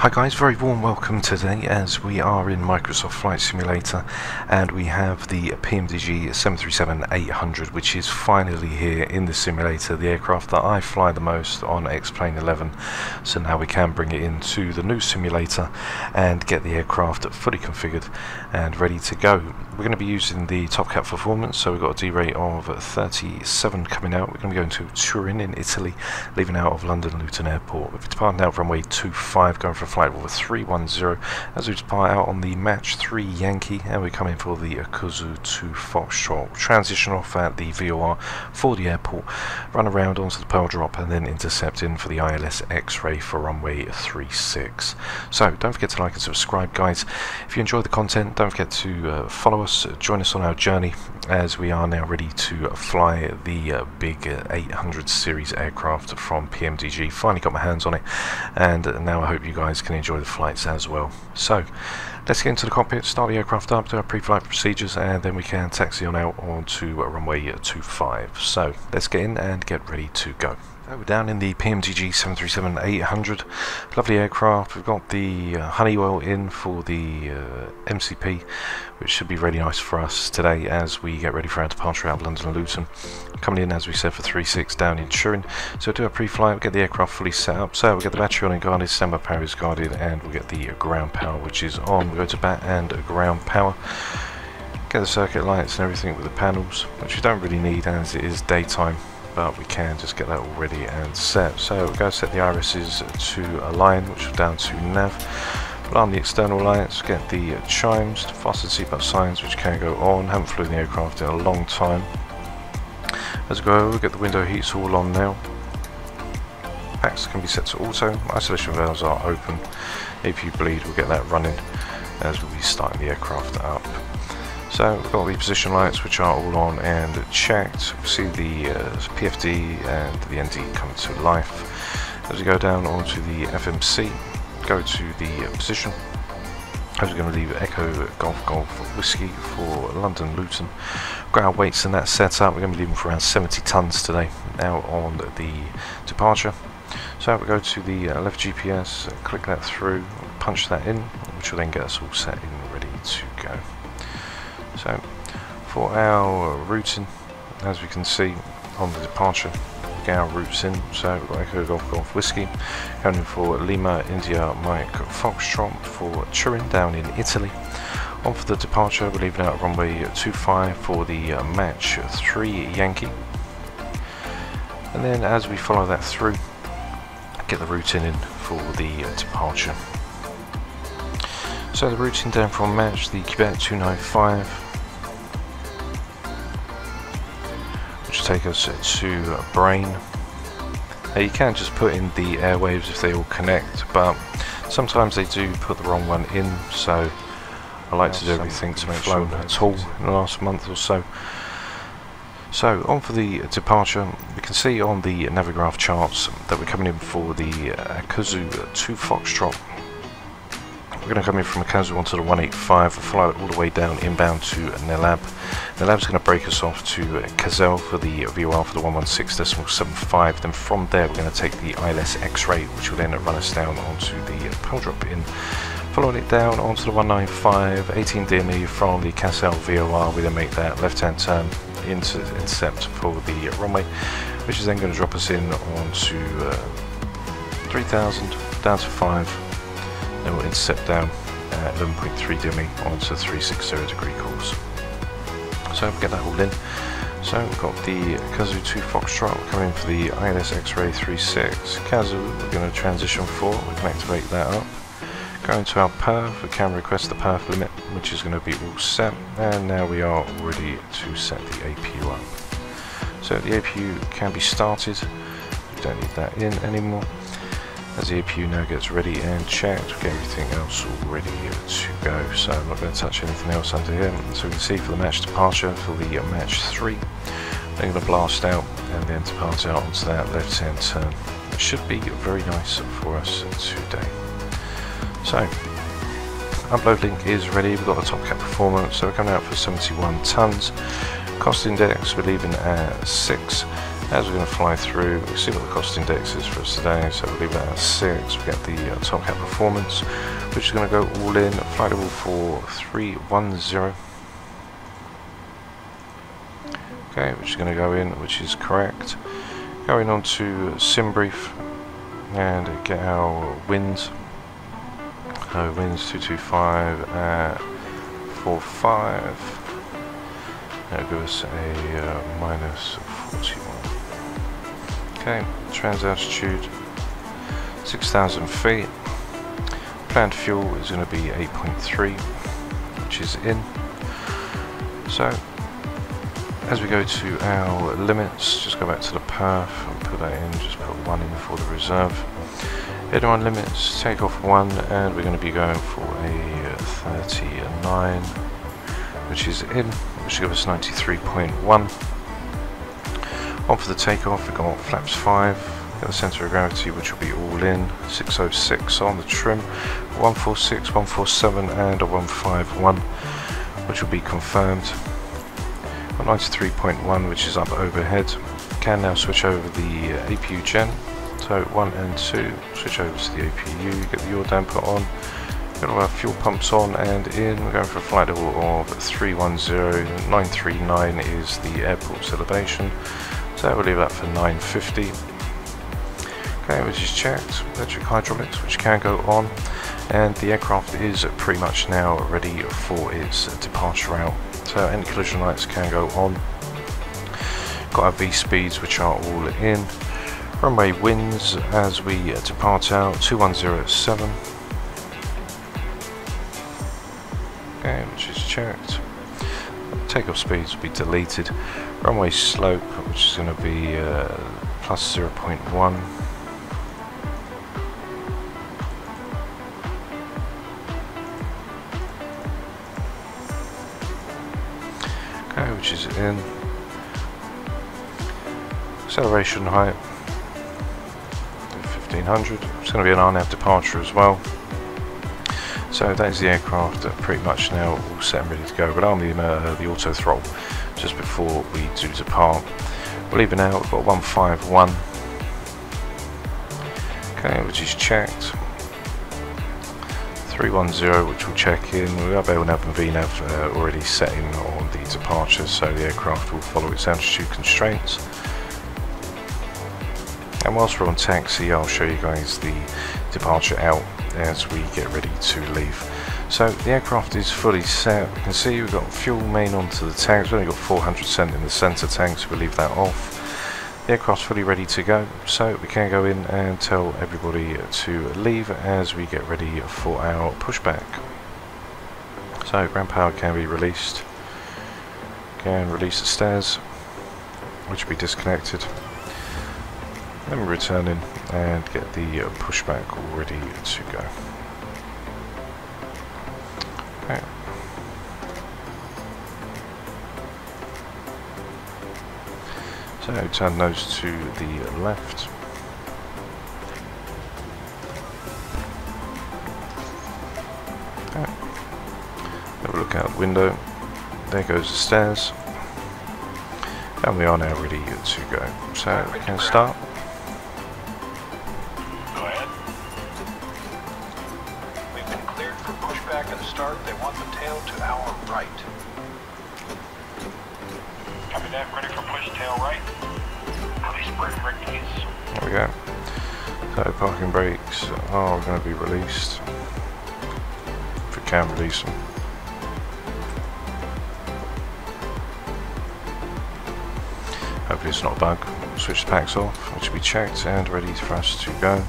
Hi guys, very warm welcome today as we are in Microsoft Flight Simulator and we have the PMDG 737-800, which is finally here in the simulator, the aircraft that I fly the most on X-Plane 11. So now we can bring it into the new simulator and get the aircraft fully configured and ready to go. We're going to be using the top cap performance, so we've got a D rate of 37 coming out. We're going to be going to Turin in Italy, leaving out of London Luton Airport. We'll be departing out from runway 25, going for flight over 310 as we depart out on the Match 3 Yankee, and we come in for the IXEG 2 Foxtrot. Transition off at the VOR for the airport, run around onto the Pearl Drop and then intercept in for the ILS X-Ray for runway 36. So don't forget to like and subscribe guys. If you enjoy the content, don't forget to follow us, join us on our journey as we are now ready to fly the big 800 series aircraft from PMDG. Finally got my hands on it, and now I hope you guys can enjoy the flights as well. So let's get into the cockpit, start the aircraft up, do our pre-flight procedures, and then we can taxi on out onto runway 25. So let's get in and get ready to go. So we're down in the PMDG 737-800, lovely aircraft. We've got the Honeywell in for the MCP, which should be really nice for us today as we get ready for our departure out of London and Luton. Coming in, as we said, for 36 down in Turin. So we'll do a pre-flight, we'll get the aircraft fully set up. So we'll get the battery on and guarded, standby power is guarded, and we'll get the ground power, which is on. We'll go to bat and ground power. Get the circuit lights and everything with the panels, which you don't really need as it is daytime, but we can just get that all ready and set. So we're going to set the irises to align, which is down to nav. Alarm the external lights, get the chimes, fasten seatbelt signs, which can go on. Haven't flown the aircraft in a long time. As we go, we'll get the window heats all on now. Packs can be set to auto. Isolation valves are open. APU bleed, we'll get that running as we'll be starting the aircraft up. So we've got the position lights, which are all on and checked. We see the PFD and the ND coming to life. As we go down onto the FMC, go to the position. As we're going to leave Echo Golf Golf Whiskey for London Luton. Got our weights and that set up. We're going to be leaving for around 70 tons today, now on the departure. So we go to the left GPS, click that through, punch that in, which will then get us all set in, ready to go. So for our routing, as we can see on the departure, get our routes in. So we've got Echo Golf Golf Whiskey going in for Lima India Mike Foxtrot for Turin down in Italy. On for the departure, we're leaving out runway 25 for the Match 3 Yankee. And then as we follow that through, get the routing in for the departure. So the routing down from Match, the Quebec 295, which will take us to Brain. Now you can just put in the airwaves if they all connect, but sometimes they do put the wrong one in, so I like to do everything to make sure at all in the last month or so. So on for the departure, we can see on the Navigraph charts that we're coming in for the IXEG 2 Foxtrot. We're going to come in from Kazu onto the 185, we'll fly all the way down inbound to Nelab. Nelab's going to break us off to Kazel for the VOR for the 116.75. Then from there we're going to take the ILS X-Ray, which will then run us down onto the Pearl Drop in. Following it down onto the 195, 18 DME from the Kazel VOR, we then make that left-hand turn into intercept for the runway, which is then going to drop us in onto 3000, down to 5. Then we'll intercept down 11.3 DME onto 360 degree course. So we'll get that all in. So we've got the IXEG 2 Foxtrot coming in for the ILS X-Ray 36. Kazu we're going to transition for, we can activate that up. Go into our perf, we can request the perf limit, which is going to be all set, and now we are ready to set the APU up. So the APU can be started, we don't need that in anymore. As the APU now gets ready and checked, we get everything else all ready to go. So I'm not going to touch anything else under here. So we can see for the match departure for the Match 3, we're going to blast out and then depart out onto that left hand turn. It should be very nice for us today. So upload link is ready, we've got the top cap performance, so we're coming out for 71 tons. Cost index we're leaving at 6, As we're going to fly through, we'll see what the cost index is for us today, so we'll leave that at 6. We get the top cap performance, which is going to go all in, flight level for 310. Okay, which is going to go in, which is correct. Going on to sim brief and get our winds. So winds 225 at 45. That'll give us a minus 41. Okay, trans altitude 6,000 feet. Planned fuel is going to be 8.3, which is in. So as we go to our limits, just go back to the perf and put that in, just put 1 in for the reserve. Heading on limits, take off 1, and we're going to be going for a 39, which is in, which will give us 93.1. On for the takeoff, we've got flaps 5, got the centre of gravity, which will be all in, 606 on the trim, 146, 147 and a 151, which will be confirmed. 93.1, which is up overhead. Can now switch over the APU gen, so 1 and 2, switch over to the APU, get the yaw damper on, got all our fuel pumps on and in. We're going for a flight level of 310, 939 is the airport's elevation, so we'll leave that for 950. Okay, which is checked, electric hydraulics, which can go on, and the aircraft is pretty much now ready for its departure route. So any collision lights can go on. Got our V speeds, which are all in. Runway winds as we depart out, 210 at 7. Okay, which is checked. Takeoff speeds will be deleted. Runway slope, which is going to be plus 0.1. Okay, which is in. Acceleration height 1500. It's going to be an RNAV departure as well. So that is the aircraft pretty much now all set and ready to go. But on the auto throttle just before we do depart. We're leaving out, we've got 151. Okay, which is checked. 310, which will check in. We have LNAV and VNAV already set in on the departure, so the aircraft will follow its altitude constraints. And whilst we're on taxi, I'll show you guys the departure out as we get ready to leave. So the aircraft is fully set. You can see we've got fuel main onto the tanks. We've only got 400% in the centre tank, so we'll leave that off. The aircraft's fully ready to go, so we can go in and tell everybody to leave as we get ready for our pushback. So ground power can be released. Can release the stairs, which will be disconnected. Then we return in and get the pushback all ready to go. Okay. So turn those to the left. Okay. Have a look out the window. There goes the stairs. And we are now ready to go. So we can start. Go ahead. We've been cleared for pushback and start. They want the tail to our right. Copy that. Ready for push tail right. Release brake keys. There we go. So parking brakes are going to be released. If we can release them. Hopefully it's not a bug. Switch the packs off, which will be checked and ready for us to go.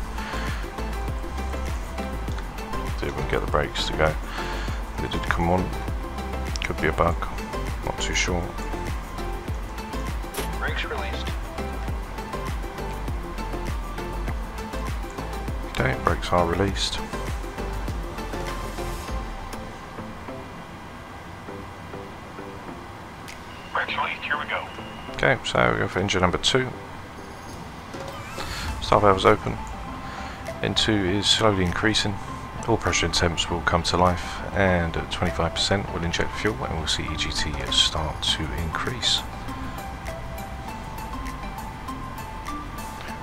See if we can get the brakes to go. They did come on. Could be a bug. Not too sure. Brakes released. Okay, brakes are released. Brakes released. Here we go. Okay, so we go for engine number 2. Start valves open. N2 is slowly increasing. All pressure and temps will come to life, and at 25% we'll inject fuel and we'll see EGT start to increase.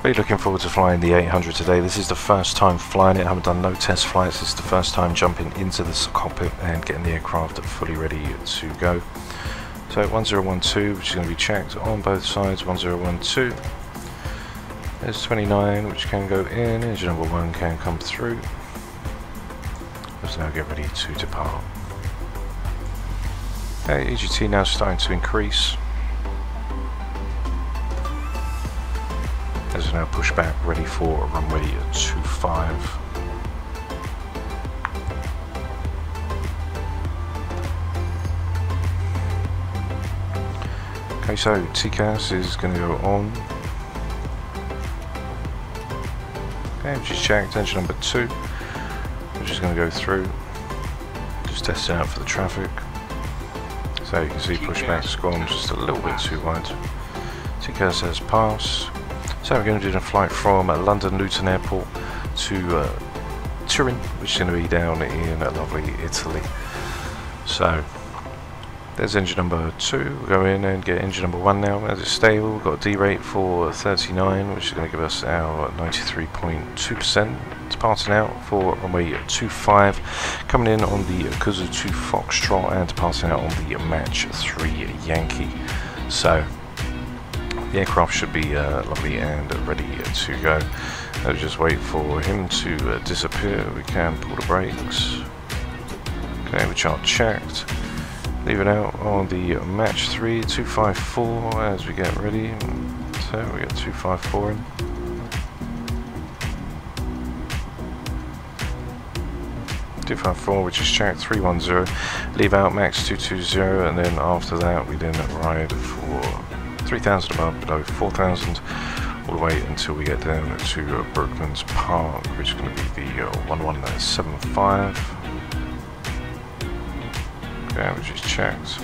Really looking forward to flying the 800 today. This is the first time flying it. I haven't done no test flights. This is the first time jumping into the cockpit and getting the aircraft fully ready to go. So 1012, which is going to be checked on both sides. 1012. There's 29, which can go in. Engine number 1 can come through. Let's now get ready to depart. Okay, EGT now starting to increase. As we now push back, ready for runway 25. Okay, so TCAS is going to go on. Okay, which is checked. Engine number 2, which is going to go through. Just test it out for the traffic. So you can see pushback's gone just a little bit too wide. TCAS says pass. So we're going to do a flight from London Luton Airport to Turin, which is going to be down in lovely Italy. So there's engine number 2. We'll go in and get engine number 1 now. As it's stable, we've got a D rate for 39, which is going to give us our 93.2%. Departing out for runway 25, coming in on the Kuzu 2 Foxtrot and departing out on the Match 3 Yankee. So the aircraft should be lovely and ready to go. Let's just wait for him to disappear. We can pull the brakes. Okay, which are checked. Leave it out on the Match 3 254 as we get ready. So we get 254 in. Which is checked. 310. Leave out Max 220, and then after that we then ride for 3,000 above, below 4,000, all the way until we get down to Brooklands Park, which is going to be the 1175. Okay, which is checked.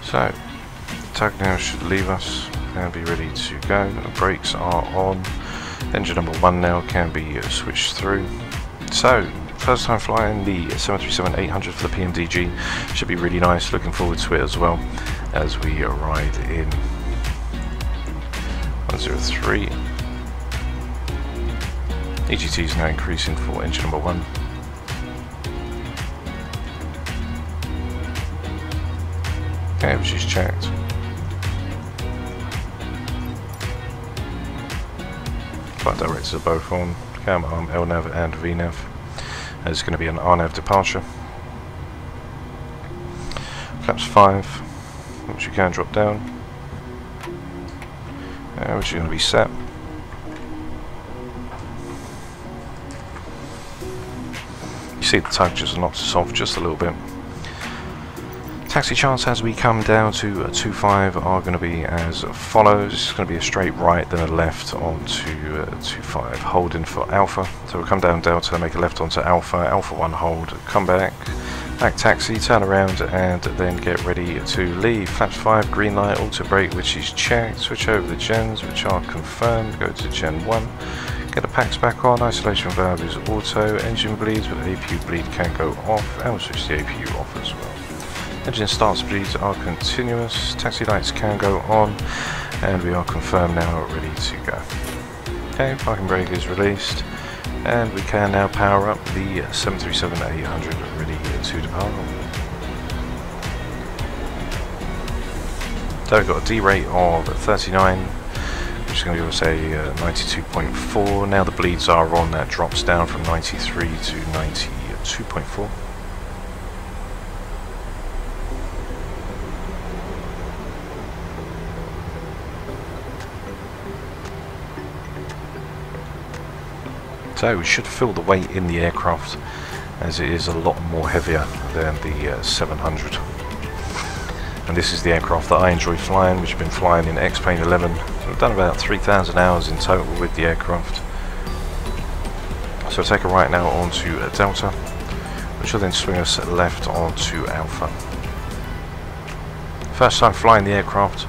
So, tug now should leave us and be ready to go. The brakes are on. Engine number 1 now can be switched through. So, first time flying the 737-800 for the PMDG. Should be really nice. Looking forward to it as well as we ride in. 103. EGT is now increasing for engine number 1. Okay, which is checked. Flight directors are both on. Cam arm, LNAV and VNAV. There's going to be an RNAV departure. Flaps 5, which you can drop down. Which is going to be set. You see the tug just knocks us off just a little bit. Taxi chance as we come down to 25 are going to be as follows. It's going to be a straight right, then a left onto 25, holding for Alpha. So we'll come down Delta, make a left onto Alpha, Alpha 1 hold, come back taxi, turn around and then get ready to leave. Flaps 5, green light, auto brake, which is checked. Switch over the gens, which are confirmed, go to Gen 1. Get the packs back on, isolation valve is auto, engine bleeds, but the APU bleed can go off, and we'll switch the APU off as well. Engine start speeds are continuous, taxi lights can go on, and we are confirmed now ready to go. Okay, parking brake is released, and we can now power up the 737-800 ready to depart. So we've got a D rate of 39, which is going to give us a 92.4. Now the bleeds are on, that drops down from 93 to 92.4. So we should feel the weight in the aircraft, as it is a lot more heavier than the 700. And this is the aircraft that I enjoy flying, which I've been flying in X-Plane 11. I've done about 3,000 hours in total with the aircraft. So I'll take a right now onto Delta, which will then swing us left onto Alpha. First time flying the aircraft,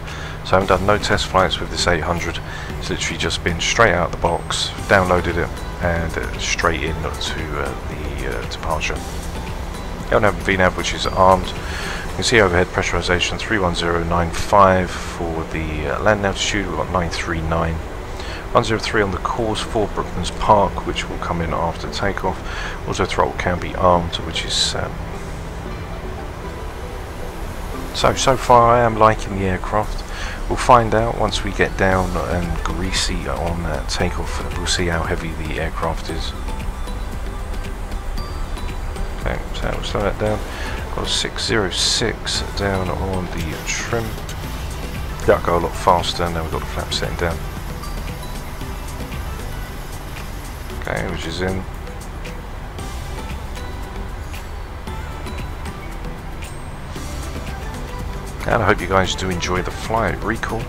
so I haven't done no test flights with this 800. It's literally just been straight out of the box, downloaded it, and straight in to the departure. LNAV VNAV, which is armed. You can see overhead pressurization 31095 for the landing altitude. We've got 939. 103 on the course for Brookman's Park, which will come in after takeoff. Also throttle can be armed, which is so far I am liking the aircraft. We'll find out once we get down and greasy on takeoff. We'll see how heavy the aircraft is. Okay, so we'll slow that down. Got 606 down on the trim. That'll go a lot faster, and then we've got the flap setting down. Okay, which is in. And I hope you guys do enjoy the flight. Recall,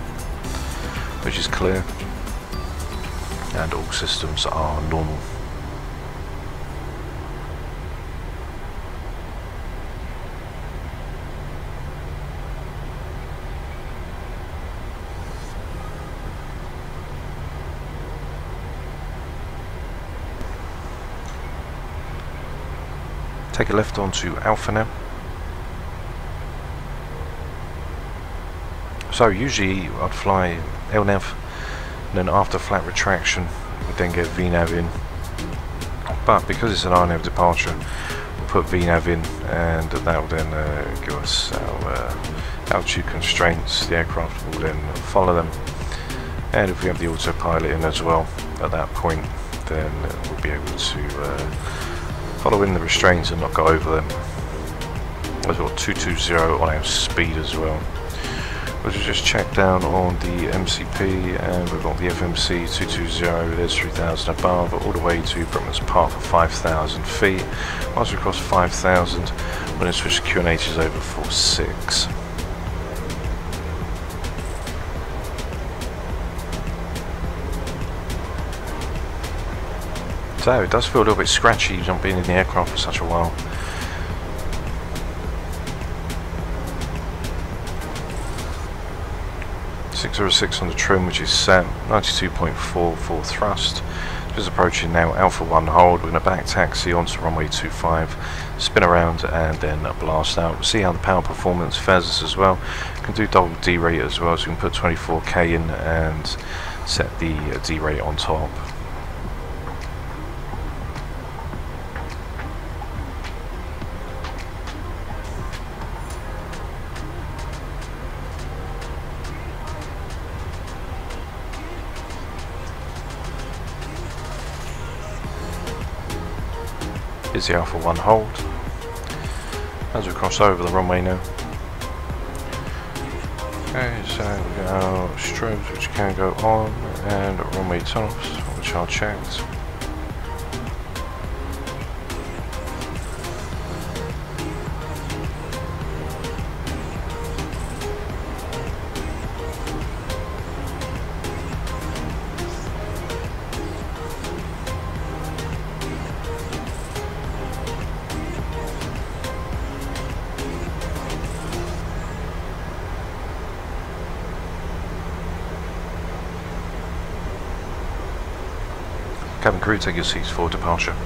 which is clear, and all systems are normal. Take a left onto Alpha now. So usually I'd fly LNAV, and then after flat retraction we'd then get VNAV in. But because it's an RNAV departure, we'll put VNAV in, and that will then give us our altitude constraints. The aircraft will then follow them, and if we have the autopilot in as well at that point, then we'll be able to follow in the restraints and not go over them. We've got 220 on our speed as well. We'll just check down on the MCP, and we've got the FMC 220, there's 3000 above, all the way to Brookman's Park for 5000 feet. Once we cross 5000, we're going to switch the QNHs over for 6. So it does feel a little bit scratchy not being in the aircraft for such a while. .606 on the trim, which is set. 92.4 for thrust. Just approaching now Alpha 1 hold. We're going to back taxi onto runway 25, spin around, and then blast out. We'll see how the power performance fares us as well. We can do double D rate as well, so we can put 24k in and set the D rate on top. Is the Alpha 1 hold as we cross over the runway now. Okay, so we got our strobes which can go on, and runway turn-offs which are checked. Cabin crew, take your seats for departure.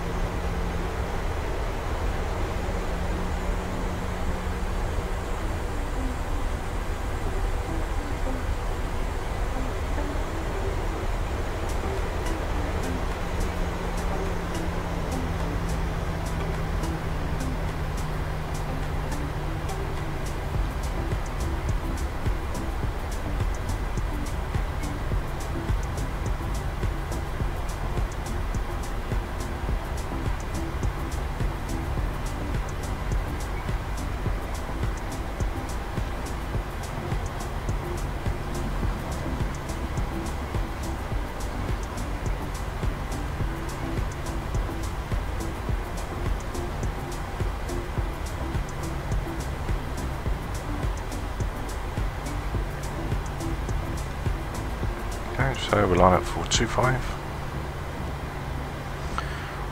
So we'll line up for 25,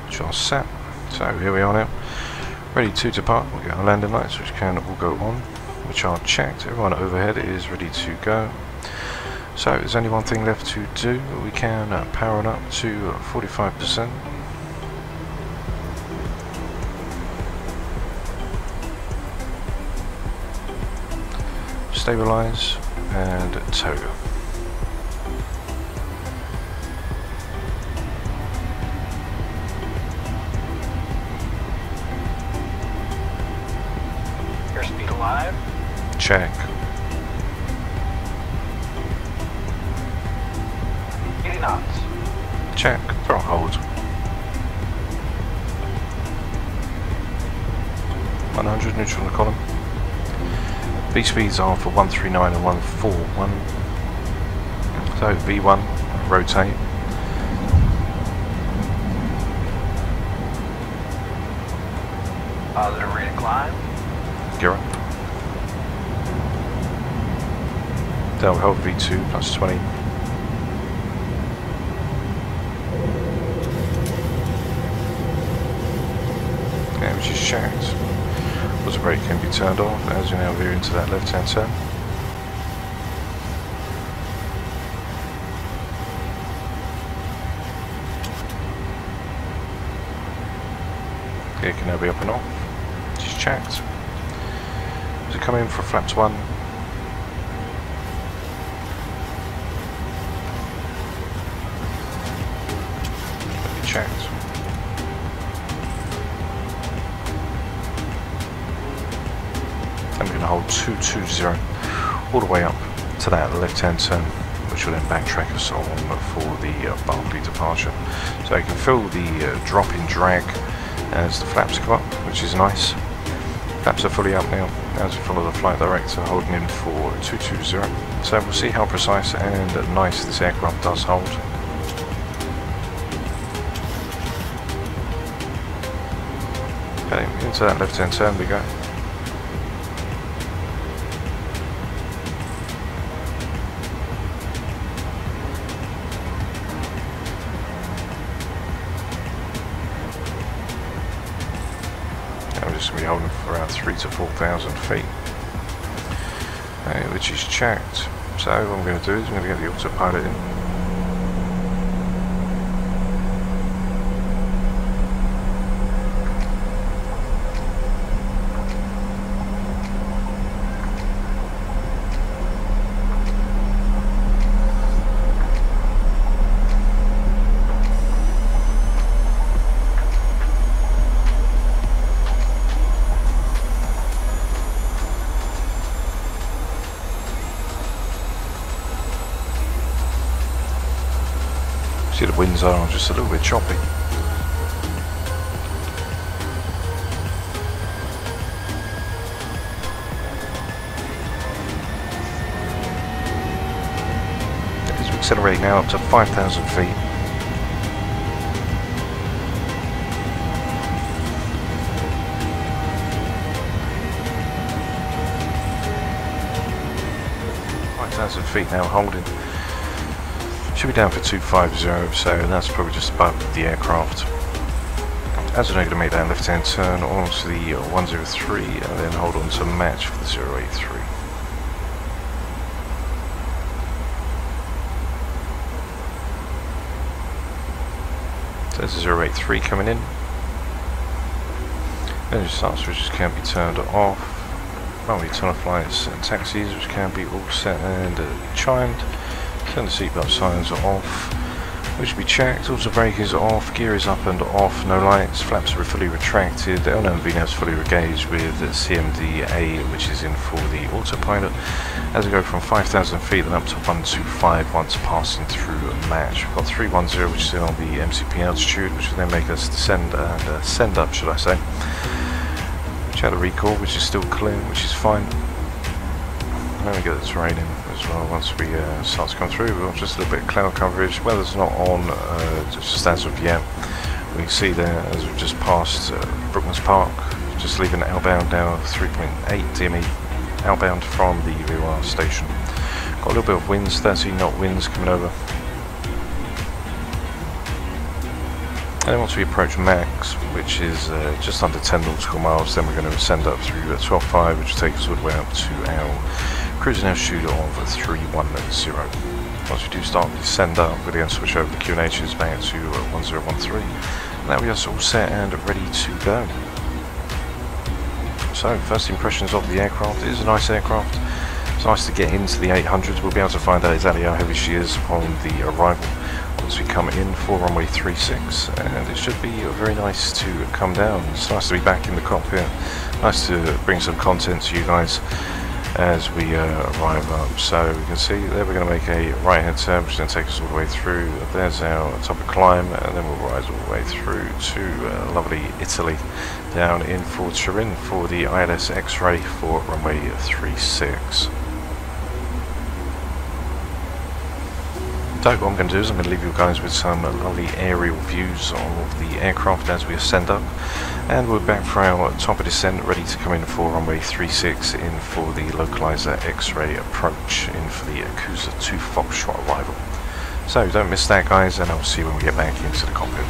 which are set. So here we are now, ready to depart. We'll get our landing lights, which can all go on, which are checked. Everyone overhead is ready to go. So there's only one thing left to do. We can power it up to 45%. stabilize, and tow. Airspeed alive. Check. 80 knots. Check. Throttle hold. 100 neutral in the column. V speeds are for 139 and 141. So V1, rotate. Positive rate of climb. Gear up. Delta hold V2 plus 20. Okay, which is checked. Water brake can be turned off as you now veer into that left hand turn. Okay, it can now be up and off, which is checked. As we come in for flaps 1. That'll be checked. I'm going to hold 220 all the way up to that left hand turn, which will then backtrack us on for the Barclay departure. So you can feel the drop in drag as the flaps go up, which is nice. Flaps are fully up now as we follow the flight director holding in for 220. So we'll see how precise and nice this aircraft does hold. Okay, into that left hand turn we go. We're just going to be holding for around 3,000 to 4,000 feet, which is checked. So what I'm going to do is I'm going to get the autopilot in. See, the winds are just a little bit choppy. As we accelerate now up to 5,000 feet. Feet now holding. Should be down for 250, so that's probably just above the aircraft. As we're now going to make that left hand turn onto the 103 and then hold on to match for the 083. So there's the 083 coming in. Then it starts, switches can be turned off. Runway tunnel flights and taxis, which can be all set and chimed. Turn the seatbelt signs are off, which will be checked. Auto brake is off, gear is up and off, no lights, flaps are fully retracted, the LNV now is fully engaged with CMDA, which is in for the autopilot. As we go from 5,000 feet and up to 125 once passing through a match. We've got 310, which is on the MCP altitude, which will then make us descend and send up, should I say. Check the recall, which is still clear, which is fine. Then we get the terrain in as well once we start to come through. We've got just a little bit of cloud coverage. Weather's not on just as of yet. We can see there as we've just passed Brooklands Park, just leaving outbound now 3.8 DME outbound from the VOR station. Got a little bit of winds, 13 knot winds coming over. And then once we approach max, which is just under 10 nautical miles, then we're going to ascend up through 12.5, which will take us all the way up to our cruising altitude of 310. Once we do start to descend up, we're going to switch over the QNHs back to 1013. And that we are all set and ready to go. So, first impressions of the aircraft. It is a nice aircraft. It's nice to get into the 800. We'll be able to find out exactly how heavy she is on the arrival once we come in for runway 36, and it should be very nice to come down. It's nice to be back in the cockpit, nice to bring some content to you guys as we arrive up. So we can see there we're going to make a right hand turn, which is going to take us all the way through. There's our top of climb, and then we'll rise all the way through to lovely Italy, down in for Turin for the ILS X-ray for runway 36. So what I'm going to do is I'm going to leave you guys with some lovely aerial views of the aircraft as we ascend up, and we're back for our top of descent, ready to come in for runway 36 in for the localizer X-ray approach in for the ASUS 2 Foxtrot arrival. So don't miss that, guys, and I'll see you when we get back into the cockpit.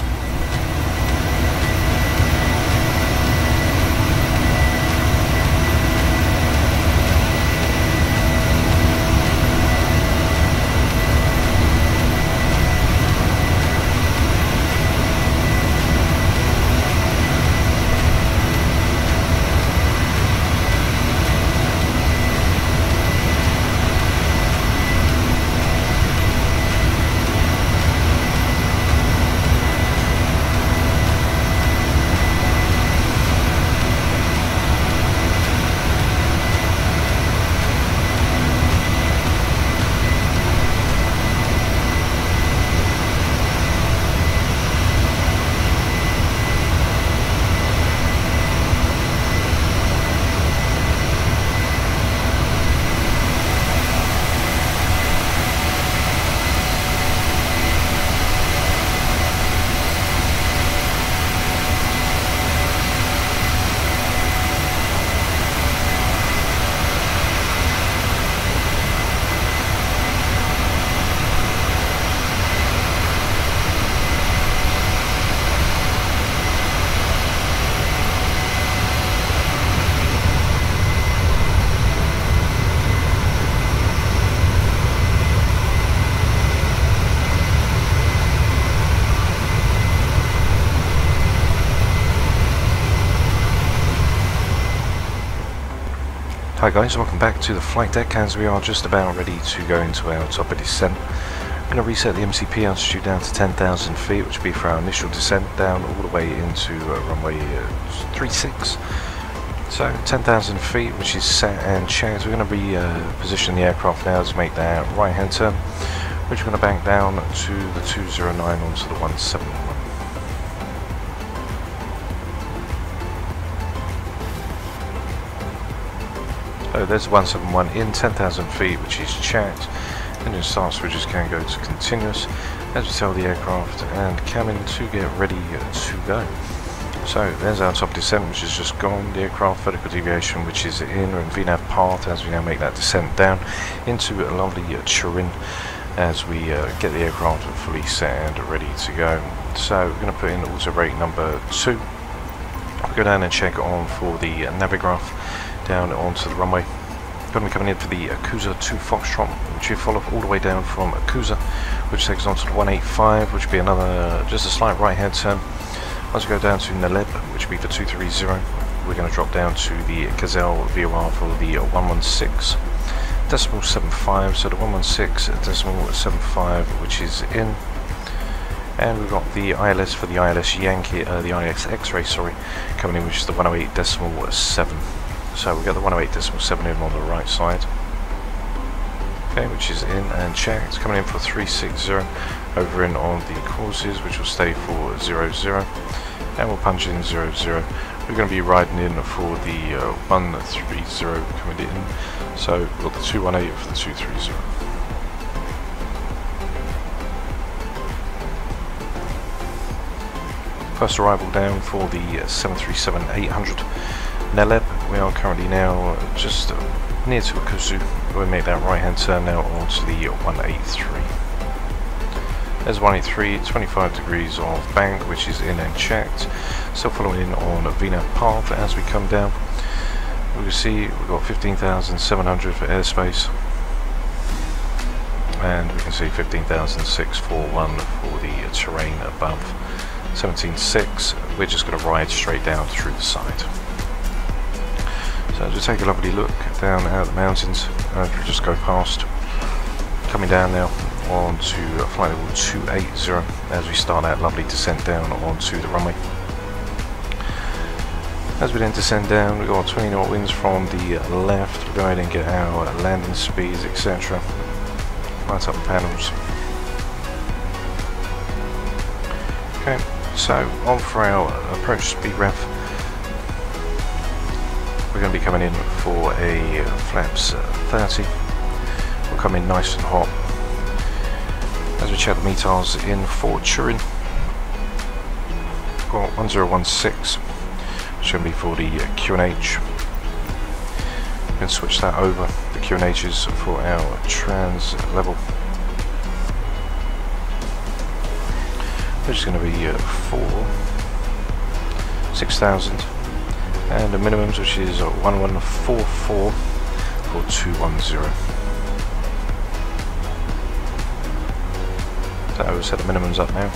Hi guys, welcome back to the flight deck as we are just about ready to go into our top of descent. I'm going to reset the MCP altitude down to 10,000 feet, which will be for our initial descent down all the way into runway 36. So 10,000 feet, which is set and checked. We're going to reposition the aircraft now to make that right hand turn, which we're going to bank down to the 209 onto the 171. So there's 171 in 10,000 feet, which is checked. Engine start switches can go to continuous as we tell the aircraft and cabin to get ready to go. So there's our top descent, which is just gone. The aircraft vertical deviation, which is in, and VNAV path as we now make that descent down into a lovely Turin as we get the aircraft fully set and ready to go. So we're going to put in auto brake number 2. We'll go down and check on for the navigraph down onto the runway. Going to be coming in for the ASUS 2 Foxtrot, which you follow all the way down from ASUS, which takes us on to the 185, which will be another, just a slight right hand turn. Once we go down to Naleb, which will be for 230, we're going to drop down to the Gazelle VOR for the 116.75, so the 116.75, which is in. And we've got the ILS for the ILS Yankee, the ILS X-ray, sorry, coming in, which is the 108.7. So we've got the 108.7 in on the right side. Okay, which is in and checked. Coming in for 360, over in on the courses, which will stay for 00. And we'll punch in 00. We're going to be riding in for the 130 coming in. So we've got the 218 for the 230. First arrival down for the 737-800 Naleb. We are currently now just near to ASUS. We'll make that right hand turn now onto the 183. There's 183, 25 degrees of bank, which is in and checked. Still following in on VNAV path as we come down. We can see we've got 15,700 for airspace. And we can see 15,641 for the terrain above. 17.6, we're just going to ride straight down through the side. So just take a lovely look down at the mountains, and we'll just go past, coming down now onto flight level 280 as we start that lovely descent down onto the runway. As we then descend down, we've got 20 knot winds from the left. We'll go ahead and get our landing speeds, etc. Light up the panels. Okay, so on for our approach speed rev. We're going to be coming in for a flaps 30. We'll come in nice and hot. As we check the METARs in for Turin, we've got 1016. Should be for the QNH. We can switch that over, the QNHs, for our trans level, which is going to be for 6,000, and the minimums, which is 1144 for 210. So we'll set the minimums up now.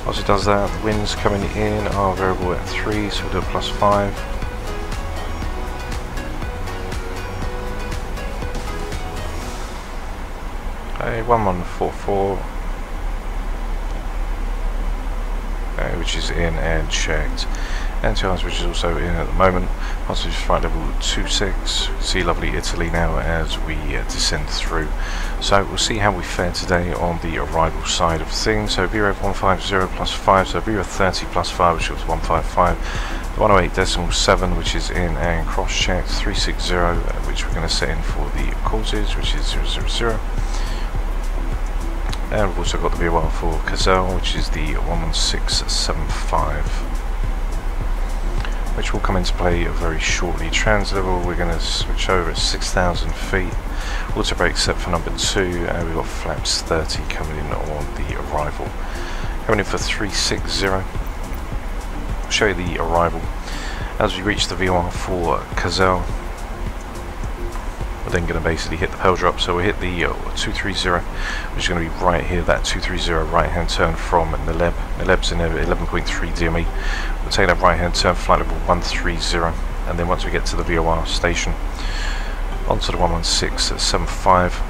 Once it does that, the winds coming in are variable at 3, so we'll do a +5. A 1144, which is in and checked. Anti-ice, which is also in at the moment. Positive flight level 26. See lovely Italy now as we descend through. So we'll see how we fare today on the arrival side of things. So VREV 150 +5, so VREV 30 +5, which was 155. 108.7, which is in and cross-checked. 360, which we're going to set in for the causes, which is 000. And we've also got the VOR for Corsair, which is the 11675, which will come into play very shortly. Trans level, we're going to switch over at 6,000 feet. Auto brake set for number 2, and we've got flaps 30 coming in on the arrival. Coming in for 360. I'll show you the arrival. As we reach the VOR for Corsair, we're then going to basically hit the pedal drop, so we hit the 230, which is going to be right here, that 230 right hand turn from Nleb. Nleb's in 11.3 DME. We'll take that right hand turn, flight level 130, and then once we get to the VOR station, onto the 11675,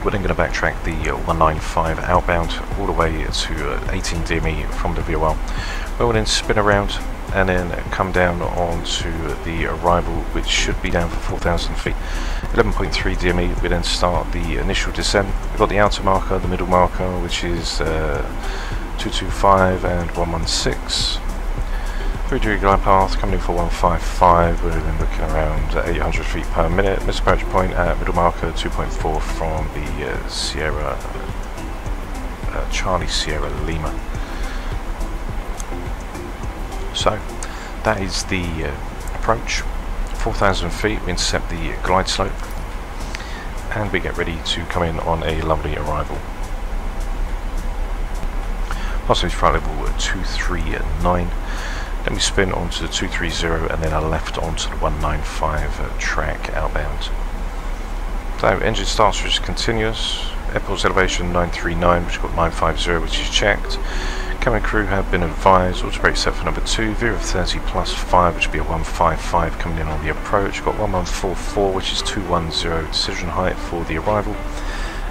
we're then going to backtrack the 195 outbound all the way to 18 DME from the VOR. We'll then spin around and then come down onto the arrival, which should be down for 4,000 feet. 11.3 DME, we then start the initial descent. We've got the outer marker, the middle marker, which is 225 and 116. 3-degree glide path coming in for 155, we're then looking around 800 feet per minute. Missed approach point at middle marker 2.4 from the Sierra, Charlie Sierra Lima. So that is the approach. 4,000 feet, we intercept the glide slope, and we get ready to come in on a lovely arrival. Possibly flight level 239. Then we spin onto the 230 and then a left onto the 195 track outbound. So engine starts, which is continuous. Airport's elevation 939, which got 950, which is checked. Cabin crew have been advised, auto brake set for number 2, VREV 30 +5, which will be a 155 coming in on the approach. Got 1144, which is 210 decision height for the arrival,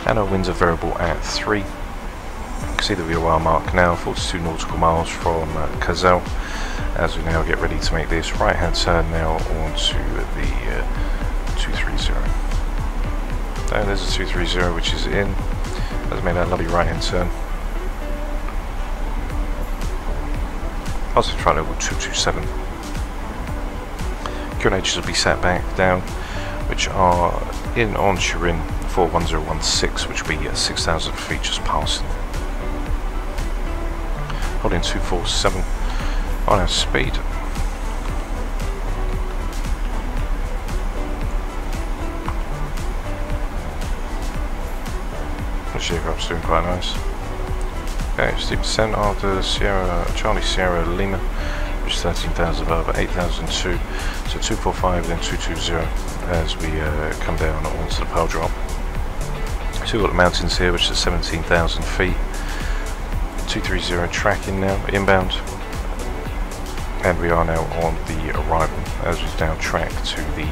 and our winds are variable at 3. You can see the VOR mark now, 42 nautical miles from Corsair, as we now get ready to make this right hand turn now onto the 230. And there's a 230, which is in, has made that lovely right hand turn. Positive flight level 227. QNHs will be sat back down, which are in on Turin for 1016, which will be 6,000 feet just passing. Holding 247 on our speed. The aircraft's doing quite nice. Okay, steep descent after Sierra, Charlie Sierra Lima, which is 13,000 above, 8,002, so 245 then 220 as we come down onto the pedal drop. So we've got the mountains here, which is 17,000 feet. 230 tracking now, inbound. And we are now on the arrival as we now track to the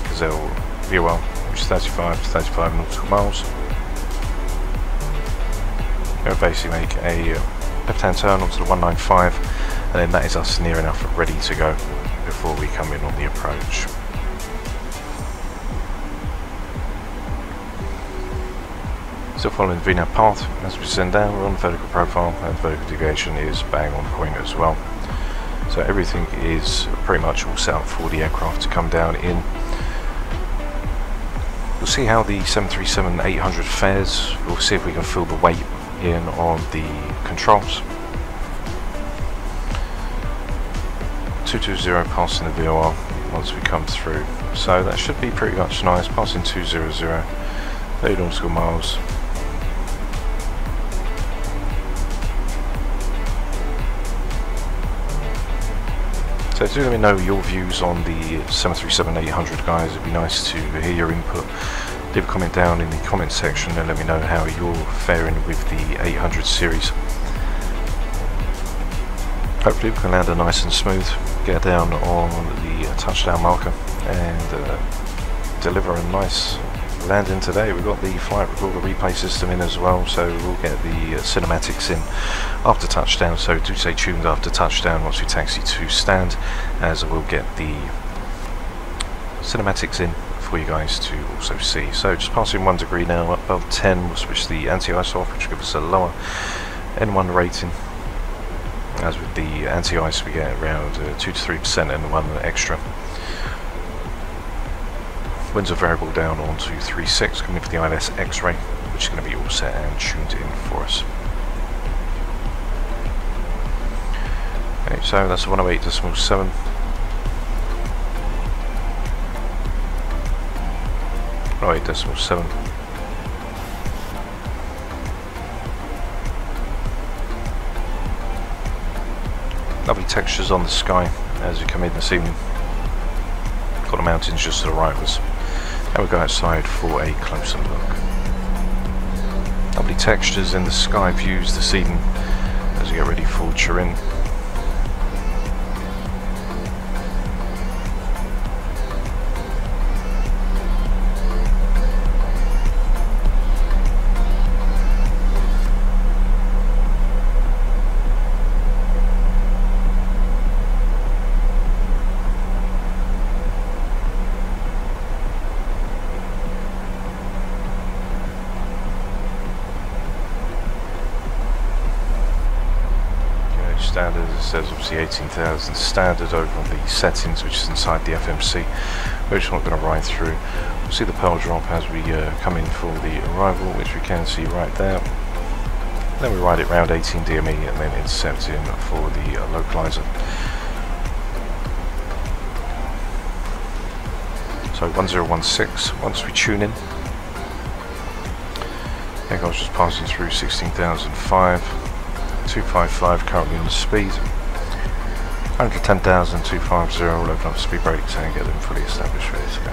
Gazelle VOL, which is 35 nautical miles. We'll basically make a left-hand turn onto the 195, and then that is us near enough ready to go before we come in on the approach. Still following the VNAV path as we send down. We're on vertical profile, and vertical deviation is bang on point as well. So everything is pretty much all set up for the aircraft to come down in. We'll see how the 737-800 fares. We'll see if we can fill the weight in on the controls. 220 passing the VOR once we come through. So that should be pretty much nice. Passing 200, 30 nautical miles. So do let me know your views on the 737-800, guys. It'd be nice to hear your input. Leave a comment down in the comment section and let me know how you're faring with the 800 series. Hopefully we can land a nice and smooth, get down on the touchdown marker and deliver a nice landing today. We've got the flight recorder replay system in as well, so we'll get the cinematics in after touchdown, so do stay tuned after touchdown once we taxi to stand, as we'll get the cinematics in for you guys to also see. So just passing 1 degree now, up above 10, we'll switch the anti-ice off, which will give us a lower N1 rating. As with the anti-ice we get around 2 to 3% N1 extra. Winds are variable down onto 3.6, coming for the ILS X-ray, which is going to be all set and tuned in for us. Okay, so that's 108.7. Oh, 8.7. Lovely textures on the sky as you come in this evening. Got the mountains just to the right of us. Now we'll go outside for a closer look. Lovely textures in the sky views this evening as we get ready for Turin. Standard, it says obviously 18,000 standard over on the settings, which is inside the FMC. We're just not going to ride through. We'll see the pearl drop as we come in for the arrival, which we can see right there. Then we ride it round 18 DME and then intercept in for the localizer. So 1016 once we tune in. I think I was just passing through 16,005. 255 currently on the speed. 110,000, 250, we'll open up the speed brakes and get them fully established, ready to go.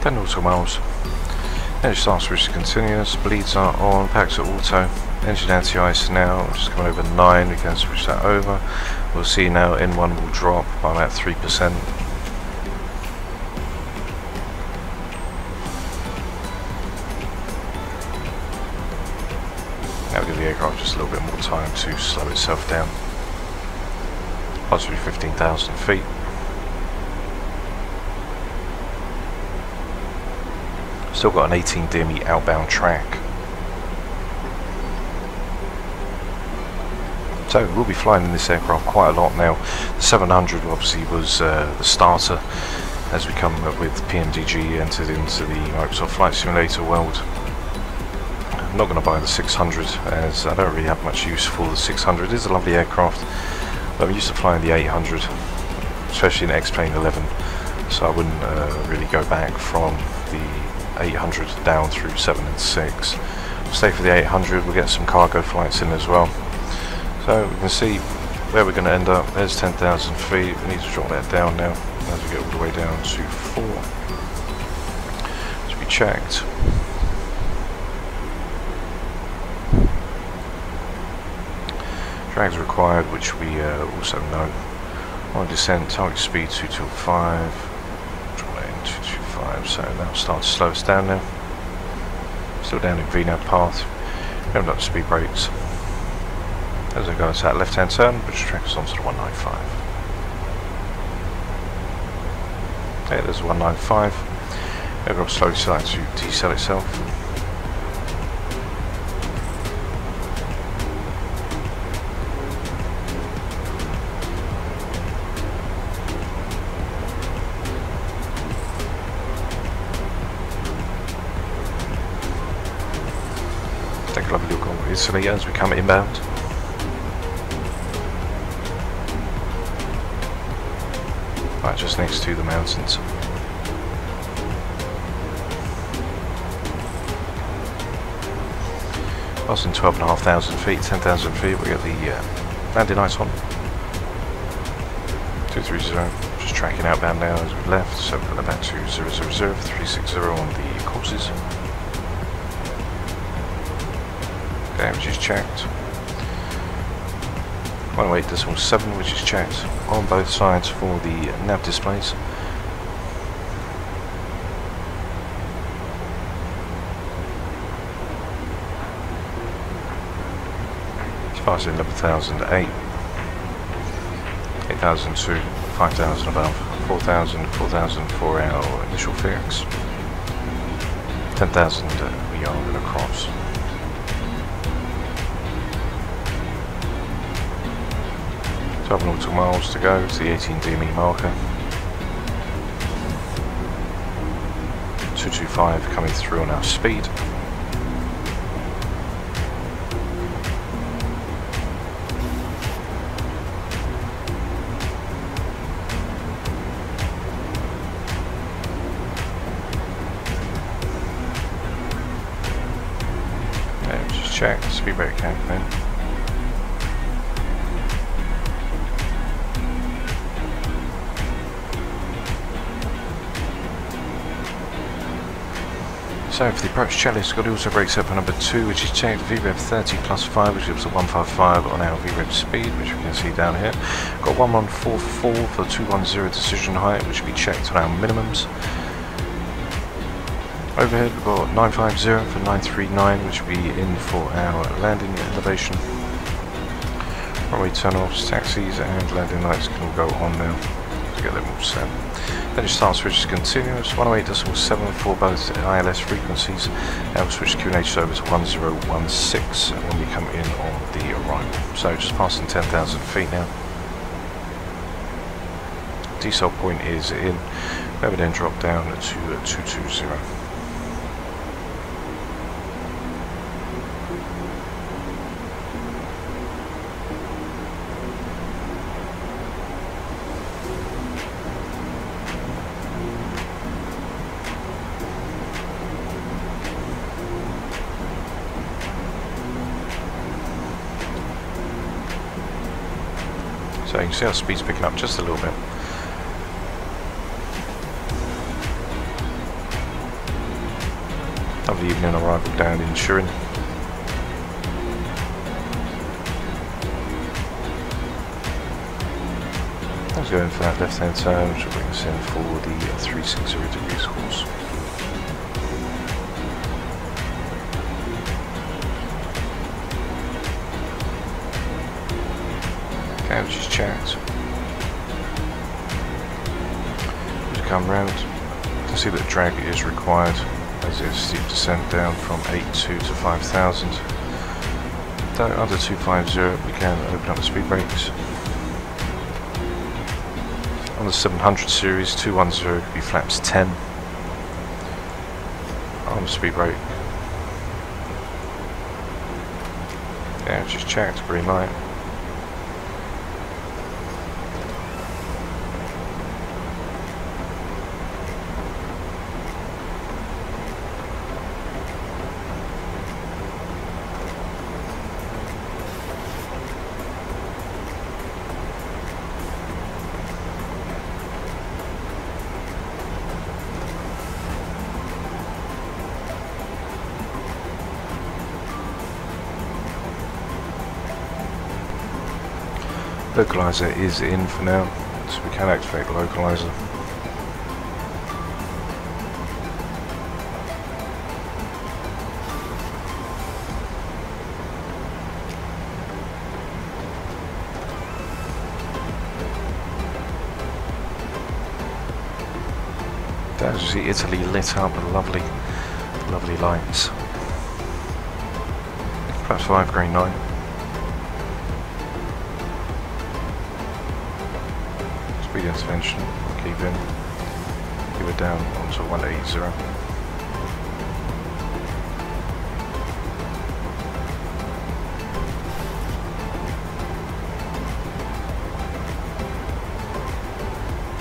Nautical miles. Energy start switch to continuous, bleeds are on, packs are auto, engine anti-ice now, just coming over 9, we can switch that over. We'll see now N1 will drop by about 3%. Now we'll give the aircraft just a little bit more time to slow itself down. Possibly 15,000 feet. Still got an 18 DME outbound track. So we'll be flying in this aircraft quite a lot now. The 700 obviously was the starter as we come up with PMDG entered into the Microsoft Flight Simulator world. I'm not going to buy the 600 as I don't really have much use for the 600. It is a lovely aircraft, but I'm used to flying the 800, especially in X-Plane 11, so I wouldn't really go back from the 800 down through 7 and 6. We'll stay for the 800, we'll get some cargo flights in as well. So we can see where we're going to end up. There's 10,000 feet, we need to drop that down now as we get all the way down to 4. To be checked. Drags required, which we also know. On descent, target speed 225. Drop that in 225, so that'll start to slow us down now. Still down in VNAV path. We haven't got the speed brakes. As I go to that left hand turn, which tracks us onto the 195. Okay, there's a 195. It'll slowly start to decel itself. Take a lovely look on Italy as we come inbound. Right, just next to the mountains. Passing 12,500 feet, 10,000 feet, we get the landing lights on. 230, just tracking outbound now as we left, so we'll go back to 000, 360 on the courses. Which is checked. 108.7, which is checked on both sides for the nav displays. It's passing up 1,008, 8,002, 5,000 above, 4,000, 4,000 for our initial fix. 10,000 we are going to cross. 12 nautical miles to go to the 18 DME marker. 225 coming through on our speed. Okay, just check the speed brake count then. So for the approach checklist, got the auto brakes up on number 2, which is checked. VREV 30 plus 5, which gives a 155 on our VREV speed, which we can see down here. Got 1144 for 210 decision height, which will be checked on our minimums. Overhead, we've got 950 for 939, which will be in for our landing elevation. Runway turn-offs, taxis, and landing lights can all go on now to get them all set. Then it starts switch is continuous, 108.7 for both ILS frequencies, and we'll switch QNH over to 1016 when we come in on the arrival. So just passing 10,000 feet now. Decel point is in, where we then drop down to 220. So you can see our speed's picking up just a little bit. Lovely evening arrival down in Turin. Let's go in for that left hand turn, which will bring us in for the 360 degrees course. Which is checked. Just come round to see that drag is required as it's steep descent down from 82 to 5,000. Though under 250 we can open up the speed brakes. On the 700 series, 210 could be flaps 10. Arm speed brake. Yeah, just checked, green light. Localizer is in for now, so we can activate the localizer. As you see, Italy lit up with lovely, lovely lights. Flaps 5, green 9. Speed intervention, keep in, keep it down onto 180.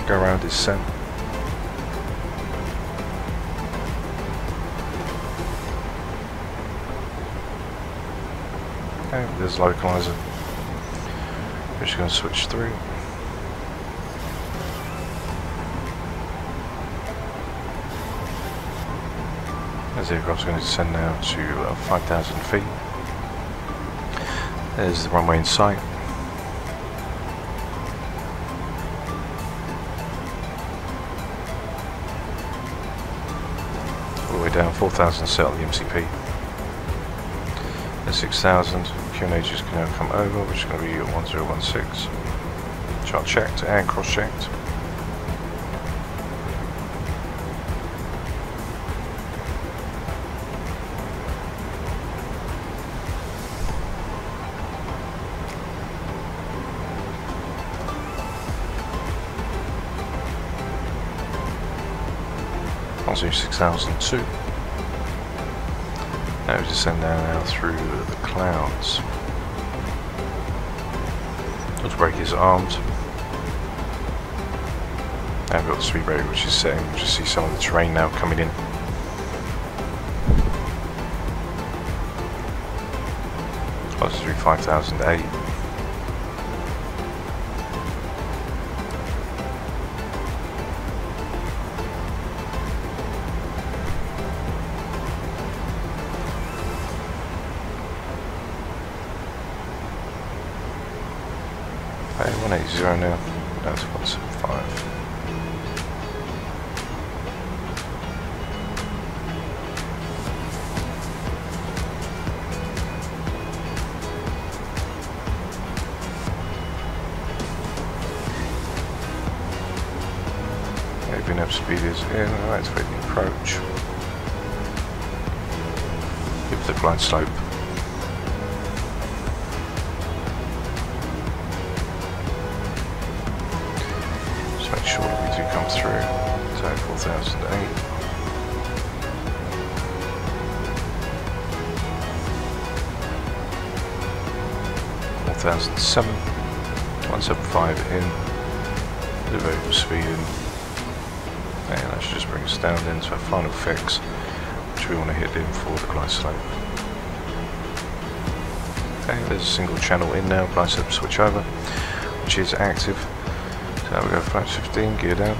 Go around is set. Okay, there's localizer. We're just going to switch through. As the aircraft's going to descend now to 5,000 feet. There's the runway in sight. All the way down, 4,000 set on the MCP. There's 6,000. QNH is going to come over, which is going to be 1016. Chart checked and cross checked. Also 6002. Now we descend down now through the clouds. Auto brake is armed. Now we've got the speed brake which is setting. You just see some of the terrain now coming in. Close through 5008. Okay, 180 now, down to 175. Okay, VNAV speed is in, activate the approach. Give the glide slope. Make sure that we do come through. So 4008. $4,007. 175 in. The variable speed in. And that should just bring us down into our final fix, which we want to hit in for the glide slope. Okay, there's a single channel in now. Glide slope switch over, which is active. Now we go flaps 15, gear down.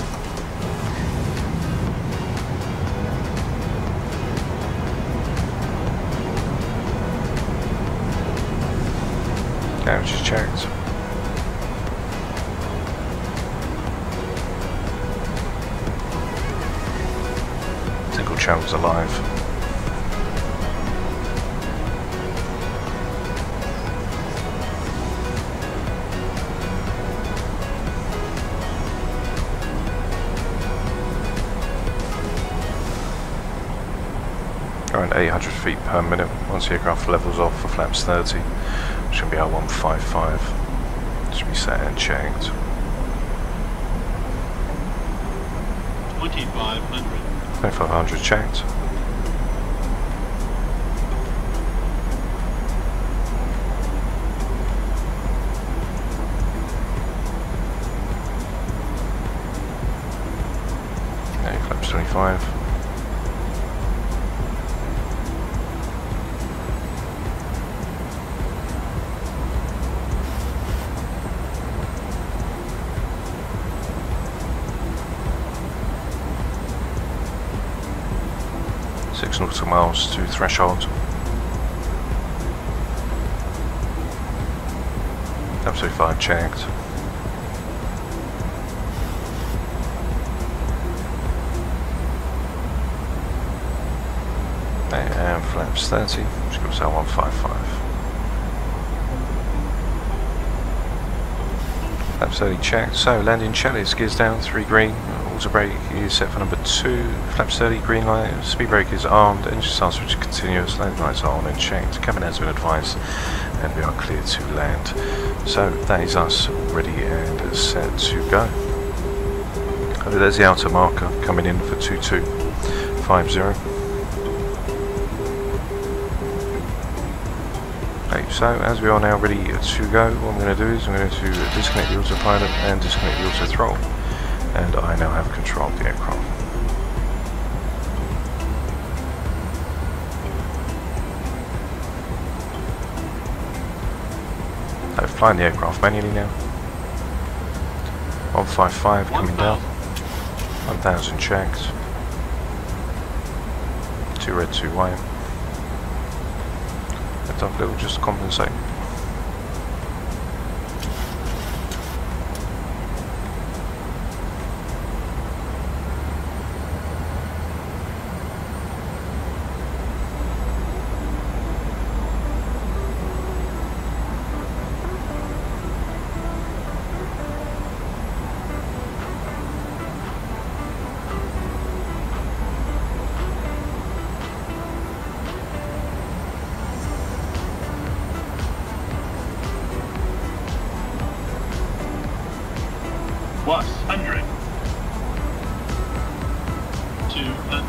Damage is checked. Single channels alive. Around 800 feet per minute once the aircraft levels off for flaps 30, which should be our 155. Should be set and checked. 2500. 2500 checked. Okay, flaps 25. Nautical miles to threshold. Absolutely 5 checked. And flaps 30, which goes out 155. Flaps 30 checked. So landing checklist, gears down, 3 green. Auto brake is set for number 2, flaps 30, green light, speed brake is armed, engine start switch continuous, landing lights are on and checked, cabin has been advised, and we are clear to land. So that is us ready and set to go. Oh, there's the outer marker coming in for 2250. Okay, so as we are now ready to go, what I'm going to do is I'm going to disconnect the autopilot and disconnect the auto throttle. And I now have control of the aircraft. I'm flying the aircraft manually now. 155 coming down. 1000 checked. 2 red, 2 white. Lift up a little just to compensate. Plus 100. 200.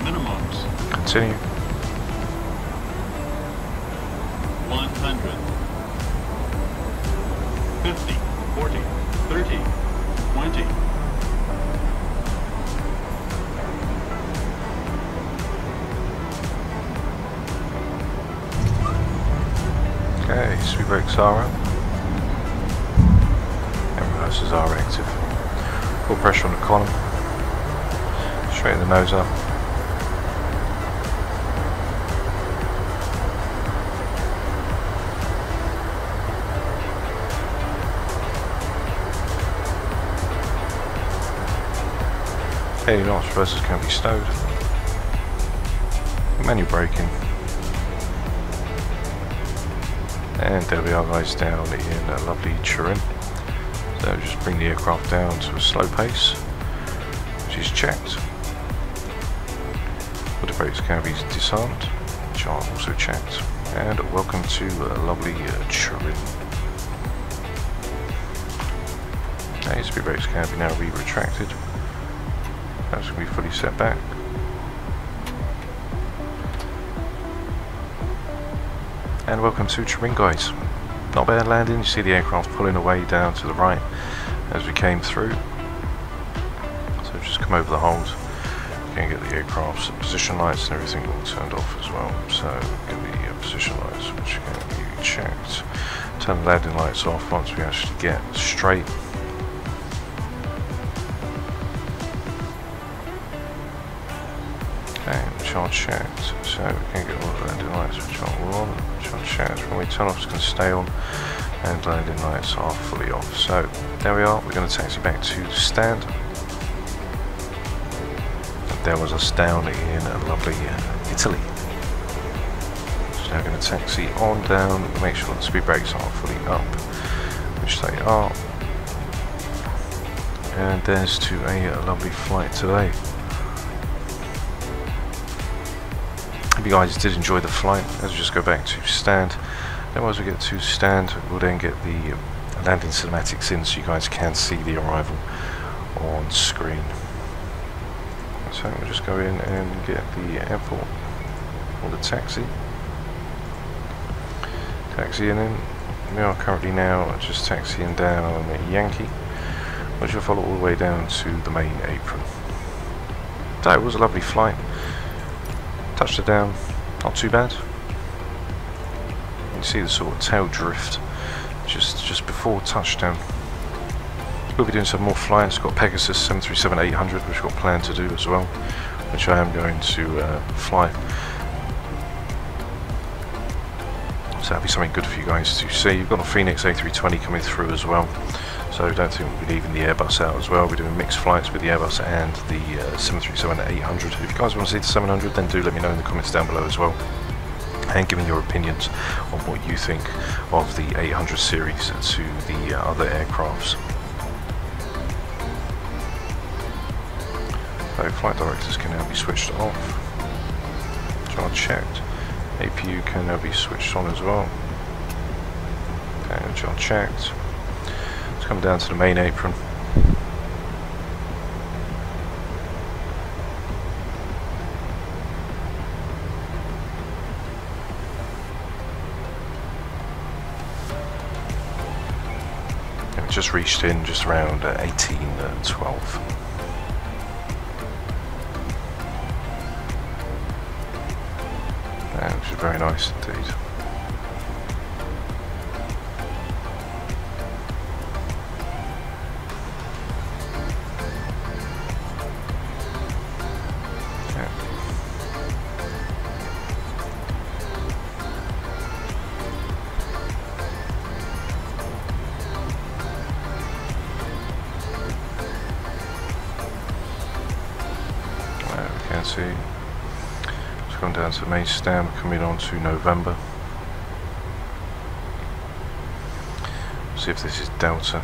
Minimums. Continue. 100. 50. 40. 30. 20. Okay, speed brakes are up. Reversers are active. Full pressure on the column. Straighten the nose up. Fairly knots, reversers can be stowed. Manual braking. And there we are guys, down in lovely Turin. So just bring the aircraft down to a slow pace, which is checked. Water brakes can be disarmed, which are also checked. And welcome to lovely Turin. Okay, speed brakes can be now retracted. That's going to be fully set back. And welcome to Turin guys. Not bad landing, you see the aircraft pulling away down to the right as we came through. So just come over the hold, you can get the aircraft's position lights and everything all turned off as well. So get the position lights which can be checked. Turn the landing lights off once we actually get straight. Okay, which are checked, so we can get all the landing lights which are all on, which are checked. When we turn off, it's going to stay on, and landing lights are fully off. So there we are, we're going to taxi back to the stand. And there was us down in lovely Italy. So now we're going to taxi on down, make sure the speed brakes are fully up, which they are. And there's to a lovely flight today. Hope you guys did enjoy the flight. Let's just go back to stand. Then once we get to stand, we'll then get the landing cinematics in so you guys can see the arrival on screen. So we'll just go in and get the airport, or the taxi. Taxiing in. We are currently now just taxiing down Yankee, which will follow all the way down to the main apron. So it was a lovely flight. Touched it down, not too bad. You can see the sort of tail drift just before touchdown. We'll be doing some more flights. Got Pegasus 737-800, which we've got planned to do as well, which I am going to fly. So that'll be something good for you guys to see. You've got a Phoenix A320 coming through as well, so don't think we'll be leaving the Airbus out as well. We're doing mixed flights with the Airbus and the 737-800. If you guys want to see the 700, then do let me know in the comments down below as well, and give me your opinions on what you think of the 800 series to the other aircrafts. So flight directors can now be switched off. Charge checked. APU can now be switched on as well. Okay, charge checked. Let's come down to the main apron. And we just reached in just around 18:12. Which is very nice indeed. Yeah. We can see. Going down to the main stand, we're coming on to November. See if this is Delta.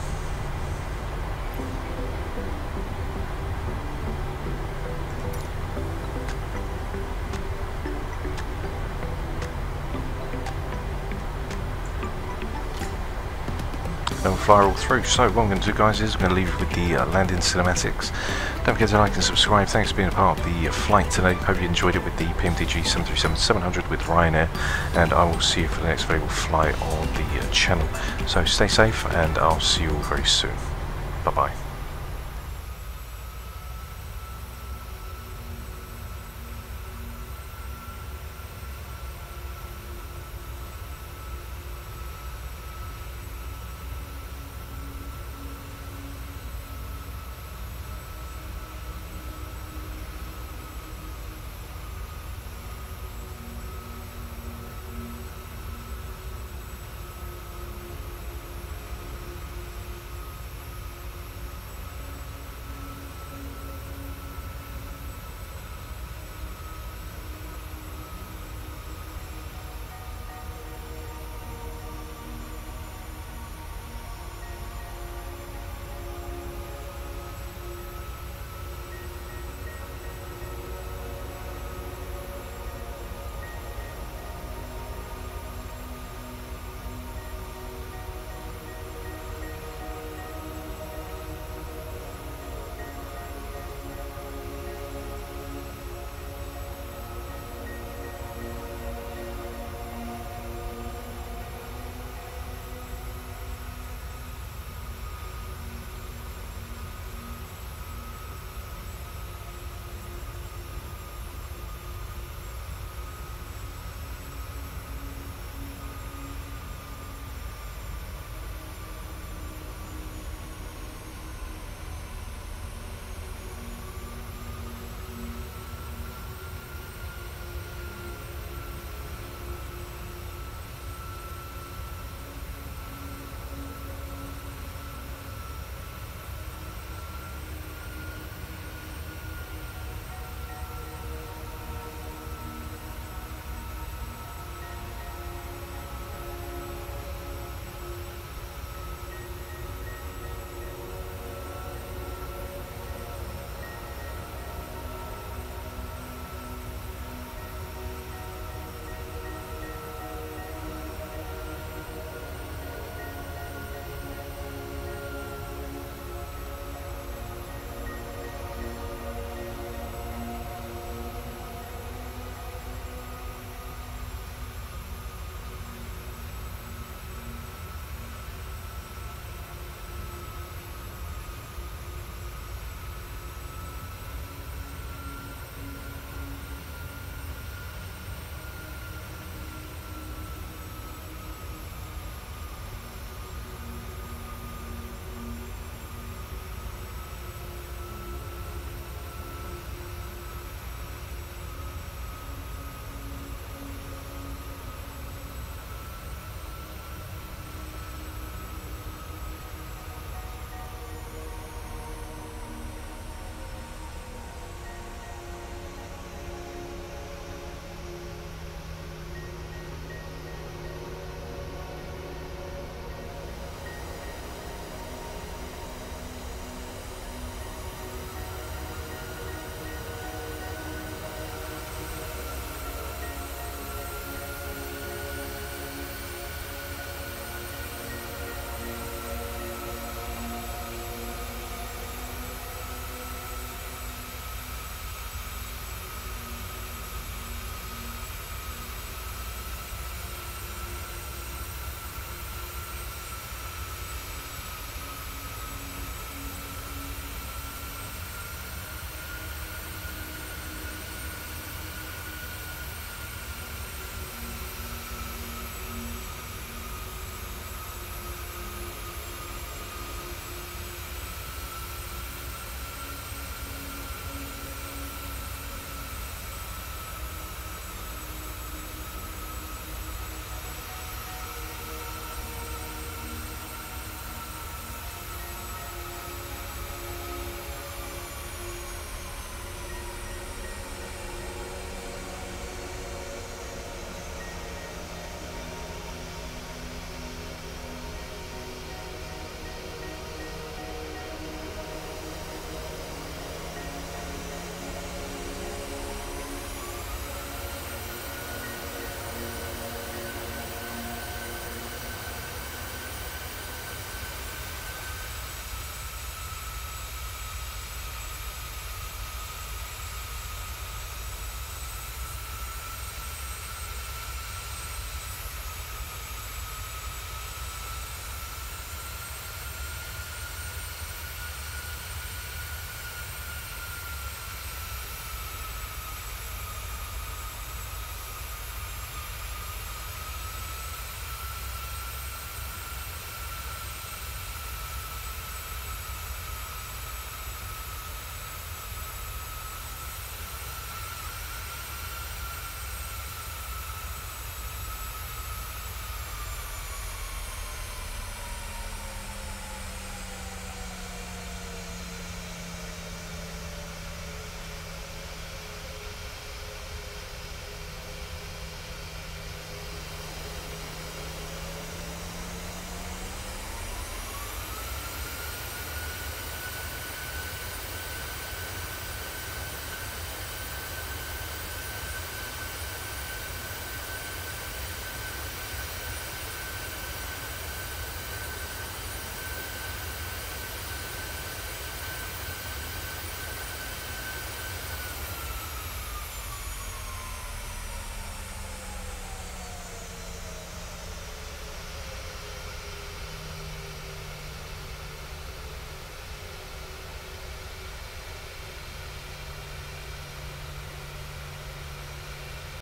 And we'll fly all through. So what I'm going to do, guys, is I'm going to leave you with the landing cinematics. Don't forget to like and subscribe. Thanks for being a part of the flight today. Hope you enjoyed it with the PMDG 737-800 with Ryanair, and I will see you for the next available flight on the channel. So stay safe, and I'll see you all very soon. Bye bye.